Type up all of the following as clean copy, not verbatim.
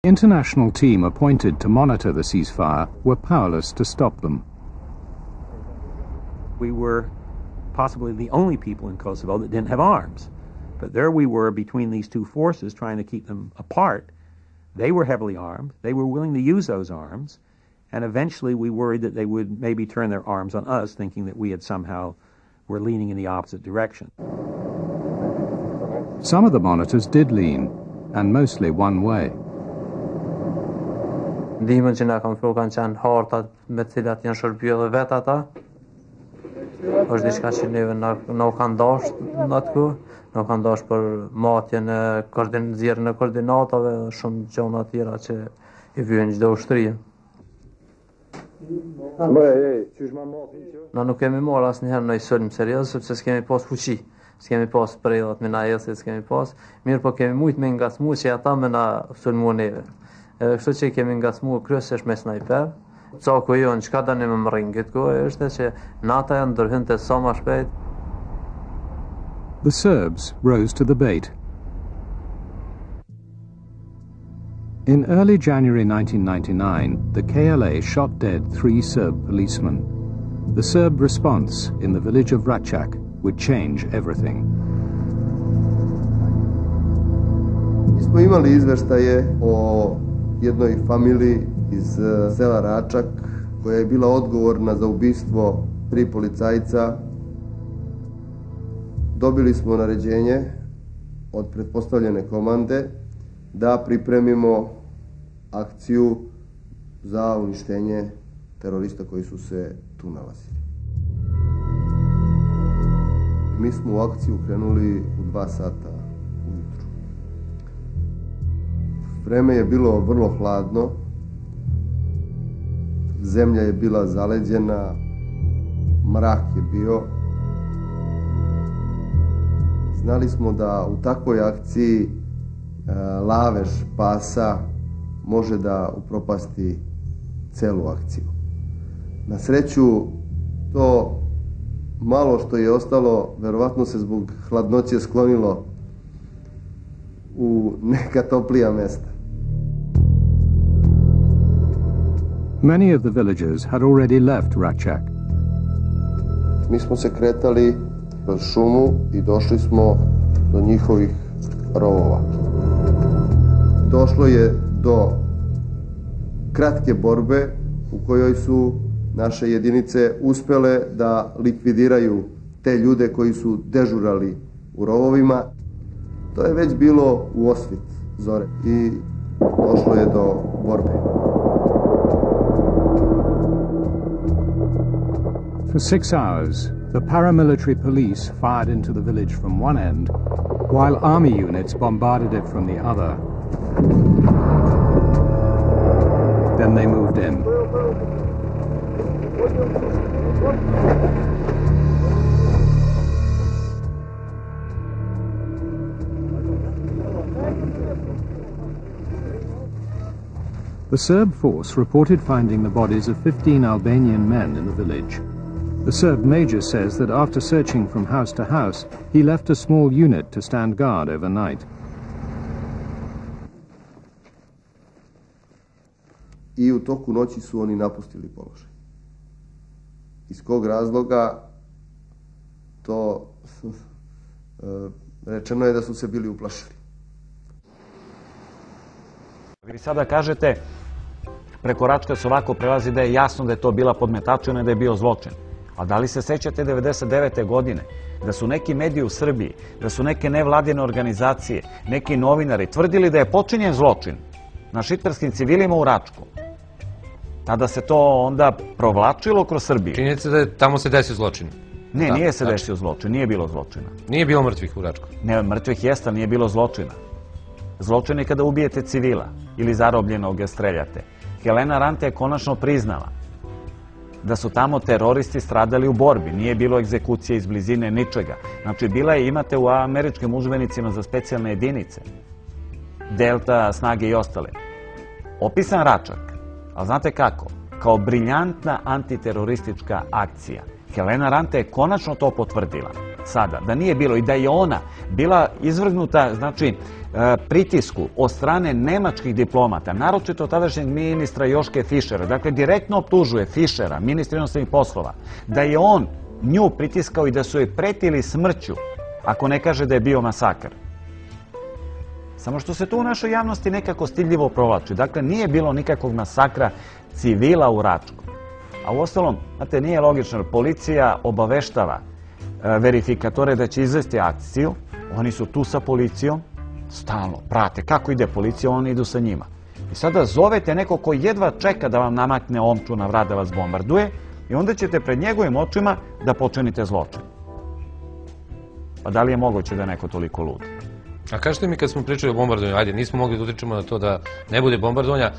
The international team appointed to monitor the ceasefire were powerless to stop them. We were possibly the only people in Kosovo that didn't have arms. But there we were between these two forces trying to keep them apart. They were heavily armed. They were willing to use those arms. And eventually we worried that they would maybe turn their arms on us, thinking that we had somehow were leaning in the opposite direction. Some of the monitors did lean, and mostly one way. Ndihmën që na kanë ofruar kanë qenë hartat me të cilat janë shërbyer vet ata. Është diçka që neve na kanë dashur atku, na kanë dashur për matjen e koordinatën e koordinatave, shumë gjëra të tjera që i vjen çdo ushtri. Na nuk kemi marrë asnjëherë ndonjë sulm serioz sepse s'kemi pas fuqi, s'kemi pas përrellat me na jesë, s'kemi pas. Mirë, po kemi shumë me ngacmuar që ata me na sulmuan neve. Kështu që kemi ngacmuar kryesisht me snajper. Caku jon çka tani më rrin këtë kohë është që nata janë ndërhynte sa më shpejt. The Serbs rose to the bait. In early January 1999, the KLA shot dead 3 Serb policemen. The Serb response in the village of Račak would change everything. Mi smo imali izveštaje o jednoj familiji iz sela Račak koja je bila odgovorna za ubistvo 3 policajca. Dobili smo naređenje od pretpostavljene komande da pripremimo akciju za uništenje terorista koji su se tu nalazili. Mi smo u akciju krenuli u 2 sata ujutru. Vreme je bilo vrlo hladno, zemlja je bila zaleđena, mrak je bio. Znali smo da u takvoj akciji lavež pasa može da upropasti celu akciju. Na sreću, to malo što je ostalo, verovatno se zbog hladnoće sklonilo u neka toplija mesta. Many of the villagers had already left Račak. Mi smo se kretali kroz šumu i došli smo do njihovih rovova. Došlo je do kratke borbe u kojoj su naše jedinice uspele da likvidiraju te ljude koji su dežurali u rovovima. To je već bilo u osvit zore i došlo je do borbe. For 6 hours, the paramilitary police fired into the village from one end, while army units bombarded it from the other. Then they moved in. The Serb force reported finding the bodies of 15 Albanian men in the village. The Serb major says that after searching from house to house, he left a small unit to stand guard overnight. I u toku noći su oni napustili položaj. Iz kog razloga, to rečeno je da su se bili uplašili. Vi sada kažete, preko Račka se ovako prelazi da je jasno da je to bila podmetačina i da je bio zločin. A da li se sećate 1999. godine, da su neki mediji u Srbiji, da su neke nevladine organizacije, neki novinari tvrdili da je počinjen zločin na šiptarskim civilima u Račku? Tada se to onda provlačilo kroz Srbiju. Činjenica da tamo se desio zločin. Ne, nije se desio zločin, nije bilo zločina. Nije bilo mrtvih u Račku. Ne, mrtvih jeste, nije bilo zločina. Zločin je kada ubijete civila ili zarobljenog ga streljate. Helena Rante je konačno priznala da su tamo teroristi stradali u borbi. Nije bilo egzekucije iz blizine, ničega. Znači, bila je, imate u američkim udžbenicima za specijalne jedinice, Delta, snage i ostale, opisan Račak. Ali znate kako? Kao briljantna antiteroristička akcija. Helena Rante je konačno to potvrdila. sada, da nije bilo i da je ona bila izvrgnuta, znači, pritisku od strane nemačkih diplomata, naročito tadašnjeg ministra Joške Fišera, dakle direktno optužuje Fišera, ministra inostranih poslova, da je on nju pritiskao i da su joj pretili smrću, ako ne kaže da je bio masakr. Samo što se to u našoj javnosti nekako stidljivo provlači. Dakle, nije bilo nikakvog masakra civila u Račku. A u ostalom, znate, nije logično, policija obaveštava verifikatore da će izvesti akciju, oni su tu sa policijom, stalno prate kako ide policija, oni idu sa njima. I sada zovete neko ko jedva čeka da vam namakne omču na vrat da vas bombarduje i onda ćete pred njegovim očima da počinite zločin. Pa da li je moguće da je neko toliko lud? A kažete mi kad smo pričali o bombardovanju, ajde, nismo mogli da utičemo na to da ne bude bombardovanja,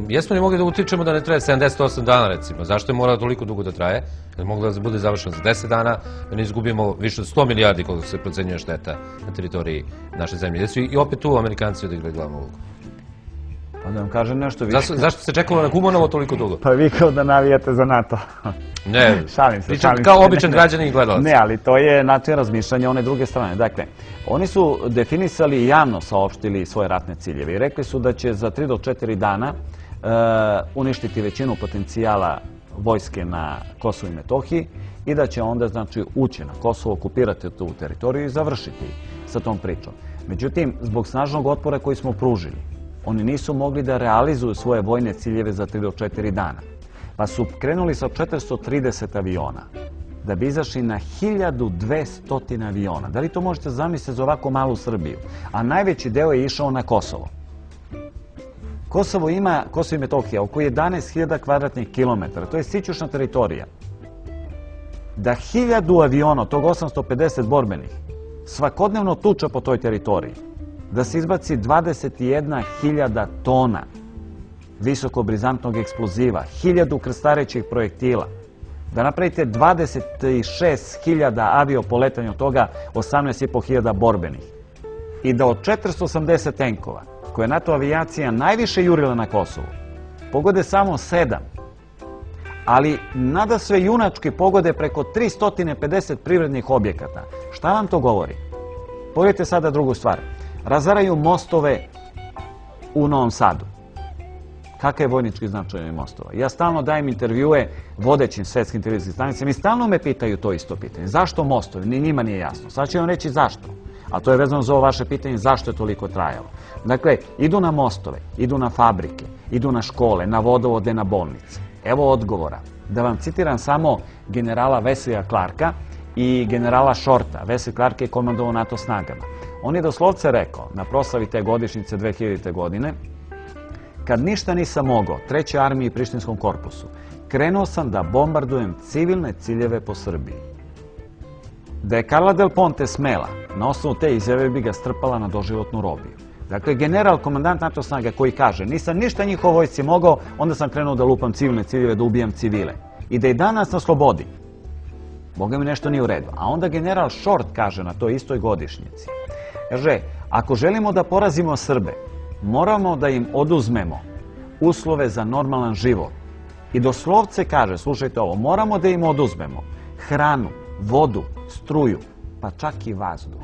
jesmo li mogli da utičemo da ne traje 78 dana, recimo? Zašto je moralo toliko dugo da traje? Je li moglo da bude završeno za 10 dana, da ne izgubimo više od 100 milijardi koliko se procenjuje šteta na teritoriji naše zemlje? Gde su i opet tu Amerikanci odigrali glavnu ulogu? Pa da vam kažem nešto više. Zašto se čekalo na Kumanovo toliko dugo? Pa vi kao da navijate za NATO. Ne, šalim se. Kao običan građanin i gledalac. Ne, ali to je način razmišljanja one druge strane. Dakle, oni su definisali i javno saopštili svoje ratne ciljeve i rekli su da će za 3 do 4 dana uništiti većinu potencijala vojske na Kosovu i Metohiji i da će onda, znači, ući na Kosovo, okupirati tu teritoriju i završiti sa tom pričom. Međutim, zbog snažnog otpora koji smo pružili, oni nisu mogli da realizuju svoje vojne ciljeve za 3 do 4 dana. Pa su krenuli sa 430 aviona, da bi izašli na 1200 aviona. Da li to možete zamisliti za ovako malu Srbiju? A najveći deo je išao na Kosovo. Kosovo i Metohija, oko 11.000 kvadratnih kilometara. To je sićušna teritorija. Da 1000 aviona, tog 850 borbenih, svakodnevno tuča po toj teritoriji. Da se izbaci 21.000 tona visokobrizantnog eksploziva, 1000 krstarećih projektila, da napravite 26.000 aviopoletanja, od toga 18.500 borbenih. I da od 480 tenkova, koje je NATO avijacija najviše jurila na Kosovu, pogode samo 7, ali nadasve junački pogode preko 350 privrednih objekata. Šta vam to govori? Pogledajte sada drugu stvar. Razaraju mostove u Novom Sadu. Kakav je vojnički značaj mostova? Ja stalno dajem intervjue vodećim svetskim televizijskim stanicama i stalno me pitaju to isto pitanje. Zašto mostovi? Ni njima nije jasno. Sad ću vam reći zašto. A to je vezano za ovo vaše pitanje zašto je toliko trajalo. Dakle, idu na mostove, idu na fabrike, idu na škole, na vodovode, na bolnice. Evo odgovora. Da vam citiram samo generala Weslija Clarka i generala Shorta. Wesley Clark je komandovao NATO snagama. On je doslovce rekao na proslavi te godišnjice 2000. godine: kad ništa nisam mogao, 3. armiji i Prištinskom korpusu, krenuo sam da bombardujem civilne ciljeve po Srbiji. Da je Carla Del Ponte smela, na osnovu te izjave bi ga strpala na doživotnu robiju. Dakle, general, komandant NATO snaga koji kaže: nisam ništa njihovoj vojsci mogao, onda sam krenuo da lupam civilne ciljeve, da ubijam civile. I da i danas na slobodi. Boga mi nešto nije u redu. A onda general Short kaže na toj istoj godišnjici: kaže, ako želimo da porazimo Srbe, moramo da im oduzmemo uslove za normalan život. I doslovce kaže, slušajte ovo, moramo da im oduzmemo hranu, vodu, struju, pa čak i vazduh.